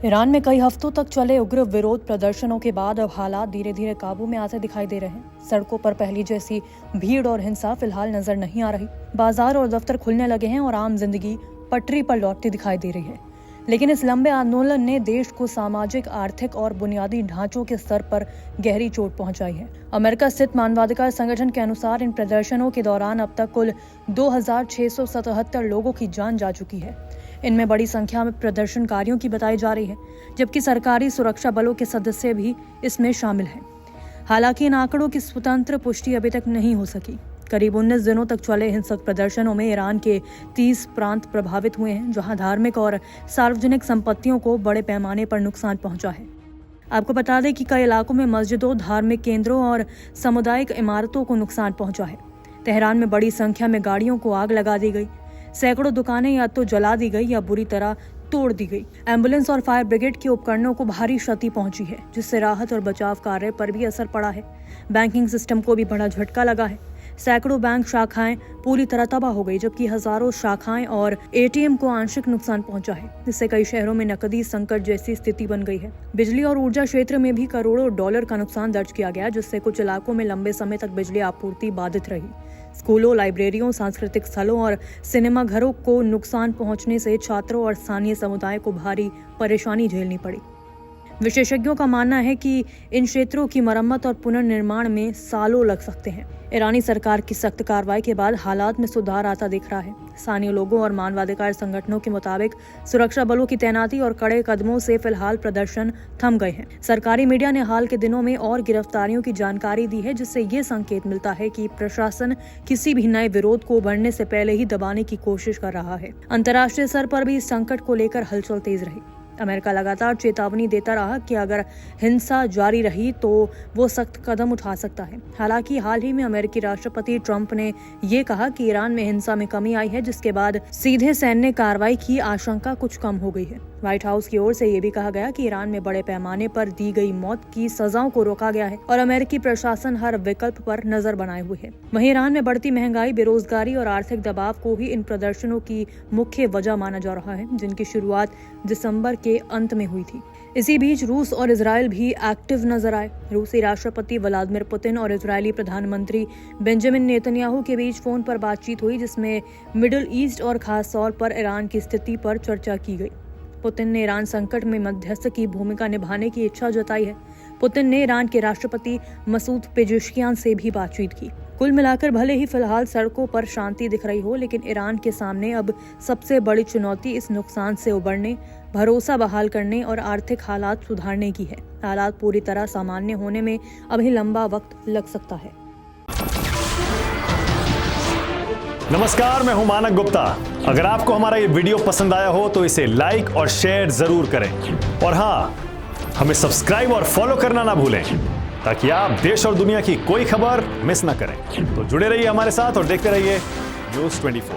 Iran में कई हफ्तों तक चले उग्र विरोध प्रदर्शनों के बाद अब हालात धीरे धीरे काबू में आते दिखाई दे रहे हैं। सड़कों पर पहली जैसी भीड़ और हिंसा फिलहाल नजर नहीं आ रही। बाजार और दफ्तर खुलने लगे हैं और आम जिंदगी पटरी पर लौटती दिखाई दे रही है। लेकिन इस लंबे आंदोलन ने देश को सामाजिक, आर्थिक और बुनियादी ढांचों के स्तर पर गहरी चोट पहुंचाई है। अमेरिका स्थित मानवाधिकार संगठन के अनुसार इन प्रदर्शनों के दौरान अब तक कुल 2677 लोगों की जान जा चुकी है। इनमें बड़ी संख्या में प्रदर्शनकारियों की बताई जा रही है, जबकि सरकारी सुरक्षा बलों के सदस्य भी इसमें शामिल हैं। हालांकि इन आंकड़ों की स्वतंत्र पुष्टि अभी तक नहीं हो सकी। करीब 19 दिनों तक चले हिंसक प्रदर्शनों में ईरान के 30 प्रांत प्रभावित हुए हैं, जहां धार्मिक और सार्वजनिक संपत्तियों को बड़े पैमाने पर नुकसान पहुंचा है। आपको बता दें कि कई इलाकों में मस्जिदों, धार्मिक केंद्रों और सामुदायिक इमारतों को नुकसान पहुंचा है। तेहरान में बड़ी संख्या में गाड़ियों को आग लगा दी गई। सैकड़ों दुकानें या तो जला दी गई या बुरी तरह तोड़ दी गई। एम्बुलेंस और फायर ब्रिगेड के उपकरणों को भारी क्षति पहुंची है, जिससे राहत और बचाव कार्य पर भी असर पड़ा है। बैंकिंग सिस्टम को भी बड़ा झटका लगा है। सैकड़ों बैंक शाखाएं पूरी तरह तबाह हो गई, जबकि हजारों शाखाएं और एटीएम को आंशिक नुकसान पहुंचा है, जिससे कई शहरों में नकदी संकट जैसी स्थिति बन गई है। बिजली और ऊर्जा क्षेत्र में भी करोड़ों डॉलर का नुकसान दर्ज किया गया, जिससे कुछ इलाकों में लंबे समय तक बिजली आपूर्ति बाधित रही। स्कूलों, लाइब्रेरियों, सांस्कृतिक स्थलों और सिनेमा घरों को नुकसान पहुंचने से छात्रों और स्थानीय समुदाय को भारी परेशानी झेलनी पड़ी। विशेषज्ञों का मानना है कि इन क्षेत्रों की मरम्मत और पुनर्निर्माण में सालों लग सकते हैं। ईरानी सरकार की सख्त कार्रवाई के बाद हालात में सुधार आता दिख रहा है। स्थानीय लोगों और मानवाधिकार संगठनों के मुताबिक सुरक्षा बलों की तैनाती और कड़े कदमों से फिलहाल प्रदर्शन थम गए हैं। सरकारी मीडिया ने हाल के दिनों में और गिरफ्तारियों की जानकारी दी है, जिससे ये संकेत मिलता है कि प्रशासन किसी भी नए विरोध को उभरने से पहले ही दबाने की कोशिश कर रहा है। अंतर्राष्ट्रीय स्तर पर भी इस संकट को लेकर हलचल तेज रही। अमेरिका लगातार चेतावनी देता रहा कि अगर हिंसा जारी रही तो वो सख्त कदम उठा सकता है। हालांकि हाल ही में अमेरिकी राष्ट्रपति ट्रंप ने ये कहा कि ईरान में हिंसा में कमी आई है, जिसके बाद सीधे सैन्य कार्रवाई की आशंका कुछ कम हो गई है। व्हाइट हाउस की ओर से ये भी कहा गया कि ईरान में बड़े पैमाने पर दी गई मौत की सजाओं को रोका गया है और अमेरिकी प्रशासन हर विकल्प पर नजर बनाए हुए है। वहीं ईरान में बढ़ती महंगाई, बेरोजगारी और आर्थिक दबाव को ही इन प्रदर्शनों की मुख्य वजह माना जा रहा है, जिनकी शुरुआत दिसंबर के अंत में हुई थी। इसी बीच रूस और इजराइल भी एक्टिव नजर आए। रूसी राष्ट्रपति व्लादिमीर पुतिन और इजरायली प्रधानमंत्री बेंजामिन नेतन्याहू के बीच फोन पर बातचीत हुई, जिसमें मिडिल ईस्ट और खास तौर पर ईरान की स्थिति पर चर्चा की गई। पुतिन ने ईरान संकट में मध्यस्थ की भूमिका निभाने की इच्छा जताई है। पुतिन ने ईरान के राष्ट्रपति मसूद पेजेश्कियान से भी बातचीत की। कुल मिलाकर भले ही फिलहाल सड़कों पर शांति दिख रही हो, लेकिन ईरान के सामने अब सबसे बड़ी चुनौती इस नुकसान से उबरने, भरोसा बहाल करने और आर्थिक हालात सुधारने की है। हालात पूरी तरह सामान्य होने में अभी लंबा वक्त लग सकता है। नमस्कार, मैं हूं मानक गुप्ता। अगर आपको हमारा ये वीडियो पसंद आया हो तो इसे लाइक और शेयर जरूर करें, और हाँ, हमें सब्सक्राइब और फॉलो करना ना भूलें, ताकि आप देश और दुनिया की कोई खबर मिस ना करें। तो जुड़े रहिए हमारे साथ और देखते रहिए न्यूज़ 24।